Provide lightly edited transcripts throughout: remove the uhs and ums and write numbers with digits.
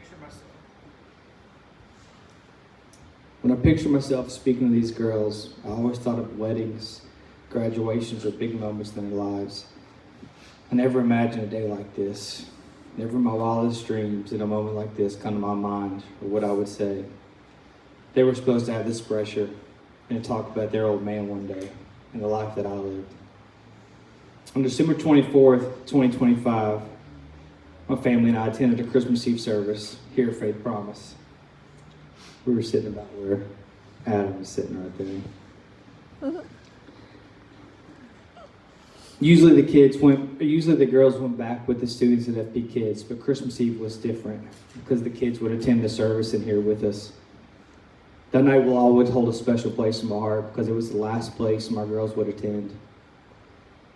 picture myself? When I picture myself speaking to these girls, I always thought of weddings, graduations, or big moments in their lives. I never imagined a day like this. Never in my wildest dreams did a moment like this come to my mind, or what I would say. They were supposed to have this pressure and to talk about their old man one day and the life that I lived. On December 24th, 2025, my family and I attended a Christmas Eve service here at Faith Promise. We were sitting about where Adam was sitting right there. Usually the girls went back with the students at FP Kids, but Christmas Eve was different because the kids would attend the service in here with us. That night will always hold a special place in my heart because it was the last place my girls would attend.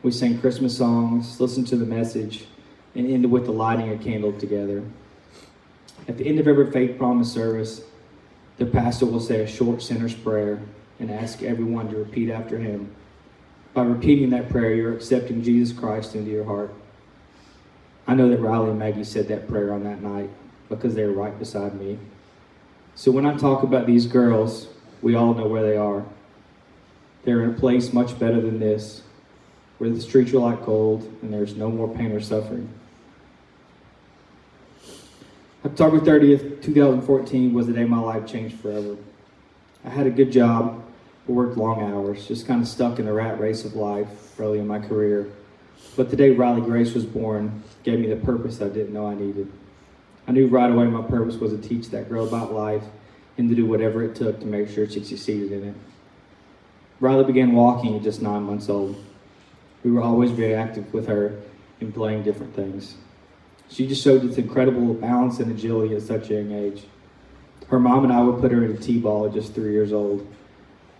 We sang Christmas songs, listened to the message, and ended with the lighting a candle together. At the end of every Faith Promise service, the pastor will say a short sinner's prayer and ask everyone to repeat after him. By repeating that prayer, you're accepting Jesus Christ into your heart. I know that Riley and Maggie said that prayer on that night because they were right beside me. So when I talk about these girls, we all know where they are. They're in a place much better than this, where the streets are like gold and there's no more pain or suffering. October 30th, 2014 was the day my life changed forever. I had a good job, but worked long hours, just kind of stuck in the rat race of life early in my career. But the day Riley Grace was born gave me the purpose I didn't know I needed. I knew right away my purpose was to teach that girl about life and to do whatever it took to make sure she succeeded in it. Riley began walking at just 9 months old. We were always very active with her in playing different things. She just showed this incredible balance and agility at such a young age. Her mom and I would put her into t-ball at just 3 years old.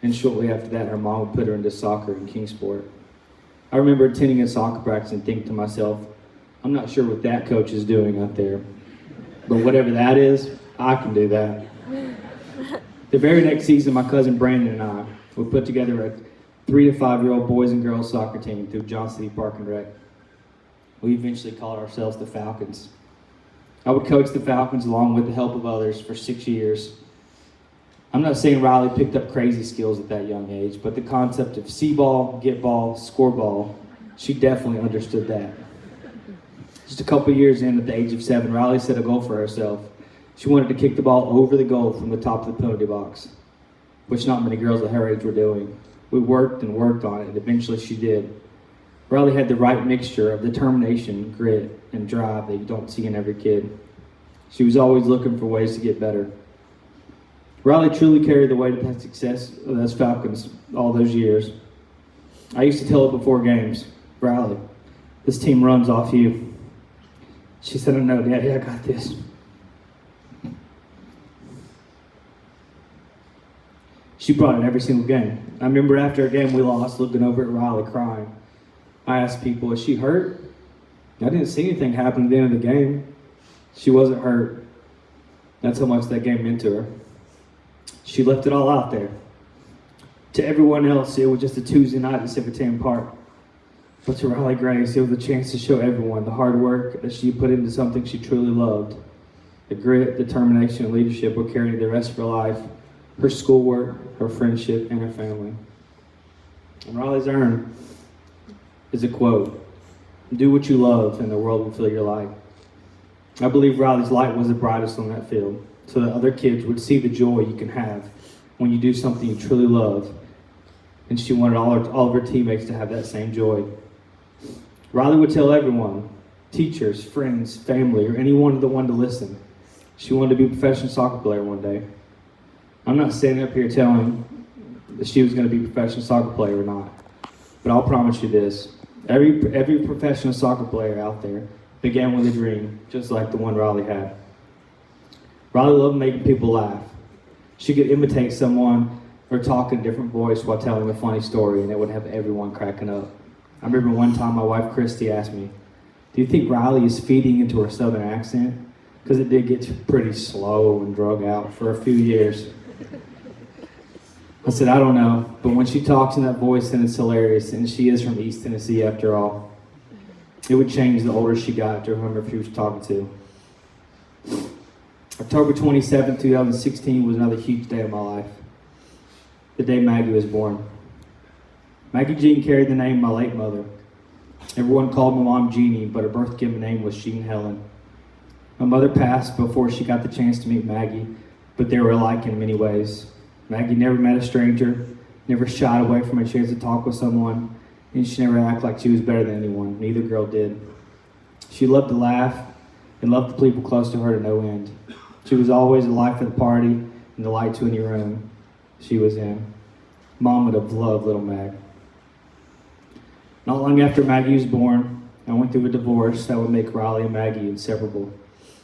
And shortly after that, her mom would put her into soccer in Kingsport. I remember attending a soccer practice and thinking to myself, I'm not sure what that coach is doing out there. But whatever that is, I can do that. The very next season, my cousin Brandon and I would put together a 3 to 5 year old boys and girls soccer team through Johnson City Park and Rec. We eventually called ourselves the Falcons. I would coach the Falcons along with the help of others for 6 years. I'm not saying Riley picked up crazy skills at that young age, but the concept of see ball, get ball, score ball, she definitely understood that. Just a couple years in, at the age of 7, Riley set a goal for herself. She wanted to kick the ball over the goal from the top of the penalty box, which not many girls at her age were doing. We worked and worked on it, and eventually she did. Riley had the right mixture of determination, grit, and drive that you don't see in every kid. She was always looking for ways to get better. Riley truly carried the weight of that success of those Falcons all those years. I used to tell her before games, Riley, this team runs off you. She said, I know, Daddy, I got this. She brought it every single game. I remember after a game we lost, looking over at Riley crying. I asked people, is she hurt? I didn't see anything happen at the end of the game. She wasn't hurt. That's how much that game meant to her. She left it all out there. To everyone else, it was just a Tuesday night at Civitan Park. But to Riley Grace, it was a chance to show everyone the hard work that she put into something she truly loved. The grit, determination, and leadership will carry the rest of her life, her schoolwork, her friendship, and her family. And Riley's earn is a quote, do what you love and the world will fill your light. I believe Riley's light was the brightest on that field, so that other kids would see the joy you can have when you do something you truly love. And she wanted all of her teammates to have that same joy. Riley would tell everyone, teachers, friends, family, or anyone that wanted to listen, she wanted to be a professional soccer player one day. I'm not standing up here telling that she was going to be a professional soccer player or not, but I'll promise you this. Every professional soccer player out there began with a dream, just like the one Riley had. Riley loved making people laugh. She could imitate someone or talk in a different voice while telling a funny story, and it would have everyone cracking up. I remember one time my wife Cristy asked me, do you think Riley is feeding into her southern accent? Because it did get pretty slow and drug out for a few years. I said, I don't know, but when she talks in that voice, then it's hilarious, and she is from East Tennessee after all. It would change the older she got to whomever she was talking to. October 27, 2016 was another huge day of my life. The day Maggie was born. Maggie Jean carried the name of my late mother. Everyone called my mom Jeannie, but her birth given name was Jean Helen. My mother passed before she got the chance to meet Maggie, but they were alike in many ways. Maggie never met a stranger, never shied away from a chance to talk with someone, and she never acted like she was better than anyone. Neither girl did. She loved to laugh and loved the people close to her to no end. She was always the life of the party and the light to any room she was in. Mom would have loved little Mag. Not long after Maggie was born, I went through a divorce that would make Riley and Maggie inseparable.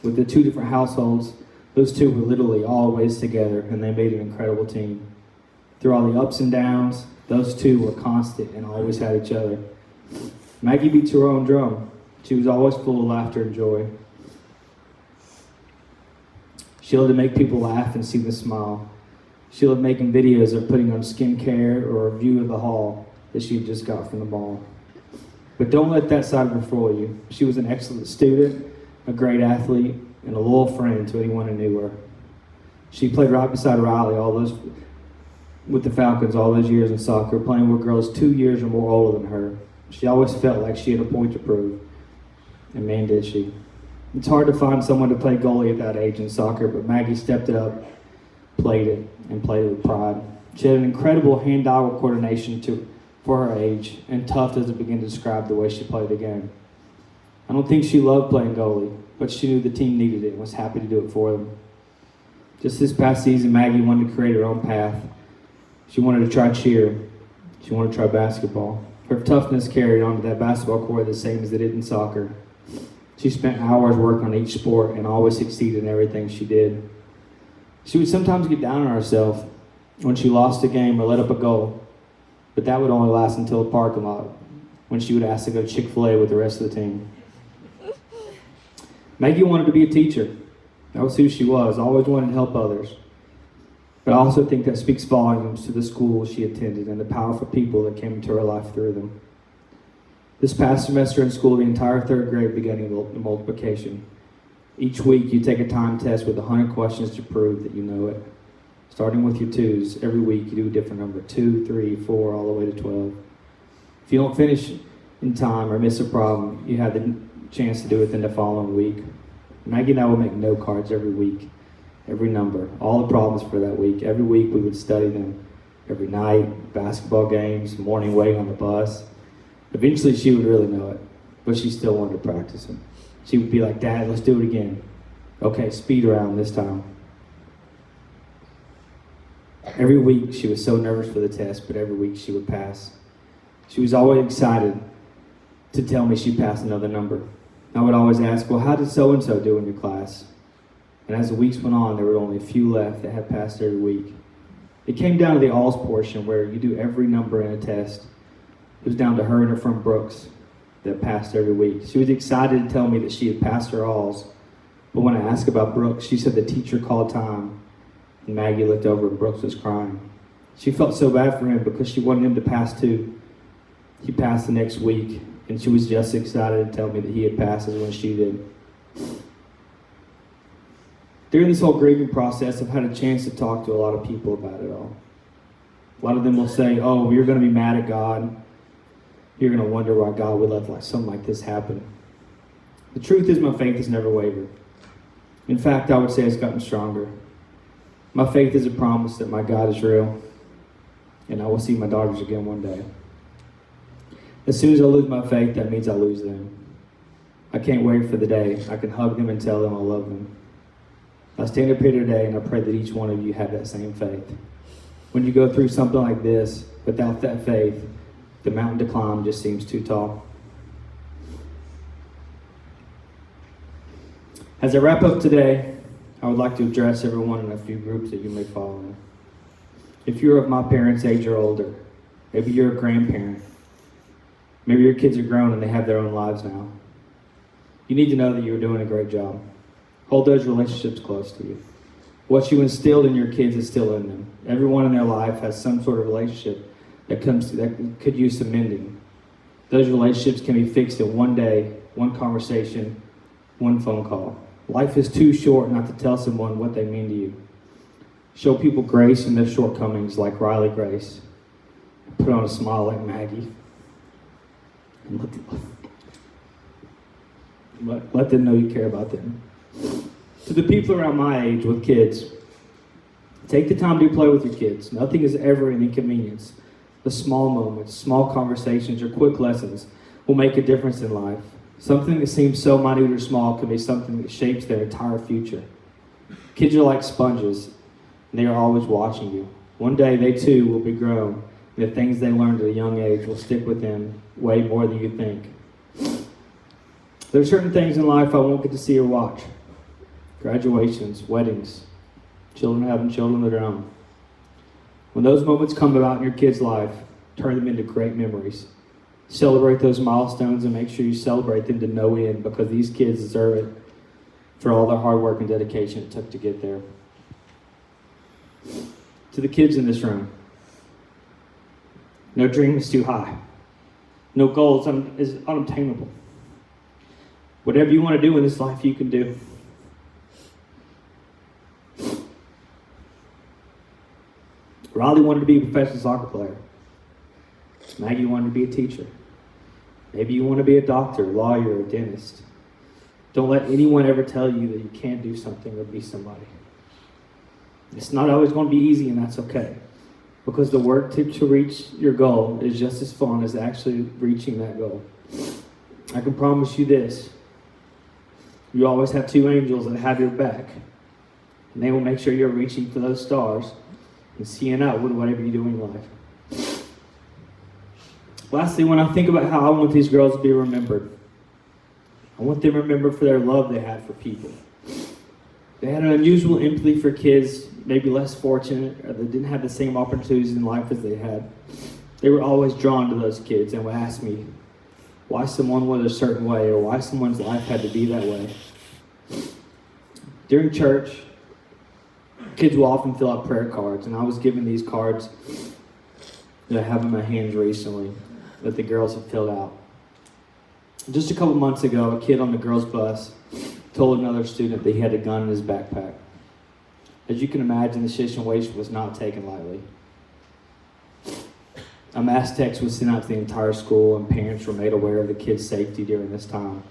With the two different households, those two were literally always together, and they made an incredible team. Through all the ups and downs, those two were constant and always had each other. Maggie beats her own drum. She was always full of laughter and joy. She loved to make people laugh and see them smile. She loved making videos of putting on skincare or a view of the haul that she had just got from the mall. But don't let that side of her fool you. She was an excellent student, a great athlete, and a loyal friend to anyone who knew her. She played right beside Riley with the Falcons all those years in soccer, playing with girls 2 years or more older than her. She always felt like she had a point to prove, and man did she. It's hard to find someone to play goalie at that age in soccer, but Maggie stepped it up, played it with pride. She had an incredible hand-eye coordination for her age, and tough doesn't begin to describe the way she played the game. I don't think she loved playing goalie, but she knew the team needed it and was happy to do it for them. Just this past season, Maggie wanted to create her own path. She wanted to try cheer. She wanted to try basketball. Her toughness carried onto that basketball court the same as it did in soccer. She spent hours working on each sport and always succeeded in everything she did. She would sometimes get down on herself when she lost a game or let up a goal, but that would only last until the parking lot, when she would ask to go to Chick-fil-A with the rest of the team. Maggie wanted to be a teacher. That was who she was, always wanted to help others. But I also think that speaks volumes to the school she attended and the powerful people that came into her life through them. This past semester in school, the entire third grade began the multiplication. Each week, you take a time test with 100 questions to prove that you know it. Starting with your twos, every week you do a different number, 2, 3, 4, all the way to 12. If you don't finish in time or miss a problem, you have the chance to do it in the following week. Maggie and I would make note cards every week, every number, all the problems for that week. Every week we would study them. Every night, basketball games, morning waiting on the bus. Eventually she would really know it, but she still wanted to practice them. She would be like, "Dad, let's do it again." Okay, speed round this time. Every week she was so nervous for the test, but every week she would pass. She was always excited to tell me she passed another number. I would always ask, "Well, how did so-and-so do in your class?" And as the weeks went on, there were only a few left that had passed every week. It came down to the alls portion where you do every number in a test. It was down to her and her friend Brooks that passed every week. She was excited to tell me that she had passed her alls, but when I asked about Brooks, she said the teacher called time, and Maggie looked over and Brooks was crying. She felt so bad for him because she wanted him to pass too. He passed the next week, and she was just excited to tell me that he had passed as when she did. During this whole grieving process, I've had a chance to talk to a lot of people about it all. A lot of them will say, "Oh, you're going to be mad at God. You're going to wonder why God would let something like this happen." The truth is my faith has never wavered. In fact, I would say it's gotten stronger. My faith is a promise that my God is real, and I will see my daughters again one day. As soon as I lose my faith, that means I lose them. I can't wait for the day I can hug them and tell them I love them. I stand up here today and I pray that each one of you have that same faith. When you go through something like this, without that faith, the mountain to climb just seems too tall. As I wrap up today, I would like to address everyone in a few groups that you may fall in. If you're of my parents' age or older, maybe you're a grandparent, maybe your kids are grown and they have their own lives now, you need to know that you're doing a great job. Hold those relationships close to you. What you instilled in your kids is still in them. Everyone in their life has some sort of relationship that could use some mending. Those relationships can be fixed in one day, one conversation, one phone call. Life is too short not to tell someone what they mean to you. Show people grace in their shortcomings like Riley Grace. Put on a smile like Maggie. And let them know you care about them. To the people around my age with kids, take the time to play with your kids. Nothing is ever an inconvenience. The small moments, small conversations, or quick lessons will make a difference in life. Something that seems so minute or small can be something that shapes their entire future. Kids are like sponges, and they are always watching you. One day they too will be grown, and the things they learned at a young age will stick with them way more than you think. There are certain things in life I won't get to see or watch. Graduations, weddings, children having children of their own. When those moments come about in your kid's life, turn them into great memories. Celebrate those milestones and make sure you celebrate them to no end, because these kids deserve it for all their hard work and dedication it took to get there. To the kids in this room, no dream is too high. No goal is unobtainable. Whatever you want to do in this life, you can do. Riley wanted to be a professional soccer player. Maggie wanted to be a teacher. Maybe you want to be a doctor, lawyer, or dentist. Don't let anyone ever tell you that you can't do something or be somebody. It's not always going to be easy, and that's okay. Because the work to reach your goal is just as fun as actually reaching that goal. I can promise you this. You always have two angels that have your back. And they will make sure you're reaching for those stars and seeing out with whatever you do in life. Lastly, when I think about how I want these girls to be remembered, I want them remembered for their love they had for people. They had an unusual empathy for kids, maybe less fortunate, or that didn't have the same opportunities in life as they had. They were always drawn to those kids and would ask me why someone was a certain way or why someone's life had to be that way. During church, kids will often fill out prayer cards, and I was given these cards that I have in my hands recently that the girls have filled out. Just a couple months ago, a kid on the girls' bus told another student that he had a gun in his backpack. As you can imagine, the situation was not taken lightly. A mass text was sent out to the entire school, and parents were made aware of the kid's safety during this time.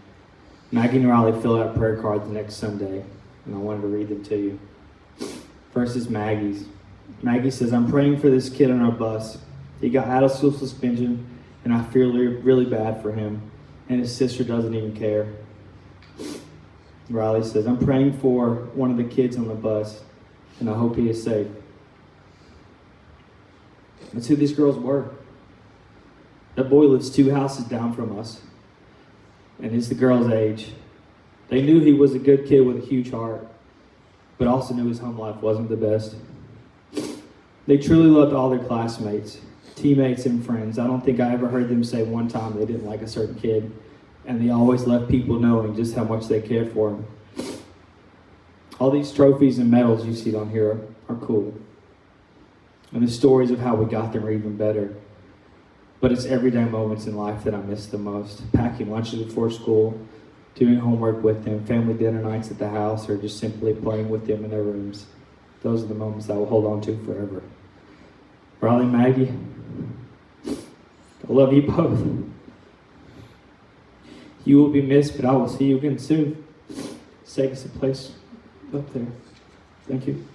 Maggie and Riley filled out prayer cards the next Sunday, and I wanted to read them to you. First is Maggie's. Maggie says, "I'm praying for this kid on our bus. He got out of school suspension, and I feel really bad for him, and his sister doesn't even care." Riley says, "I'm praying for one of the kids on the bus, and I hope he is safe." That's who these girls were. That boy lives 2 houses down from us, and is the girl's age. They knew he was a good kid with a huge heart, but also knew his home life wasn't the best. They truly loved all their classmates, teammates, and friends. I don't think I ever heard them say one time they didn't like a certain kid, and they always left people knowing just how much they cared for him. All these trophies and medals you see on here are cool. And the stories of how we got them are even better. But it's everyday moments in life that I miss the most. Packing lunches before school, doing homework with them, family dinner nights at the house, or just simply playing with them in their rooms. Those are the moments I will hold on to forever. Riley, Maggie, I love you both. You will be missed, but I will see you again soon. Take us a place up there. Thank you.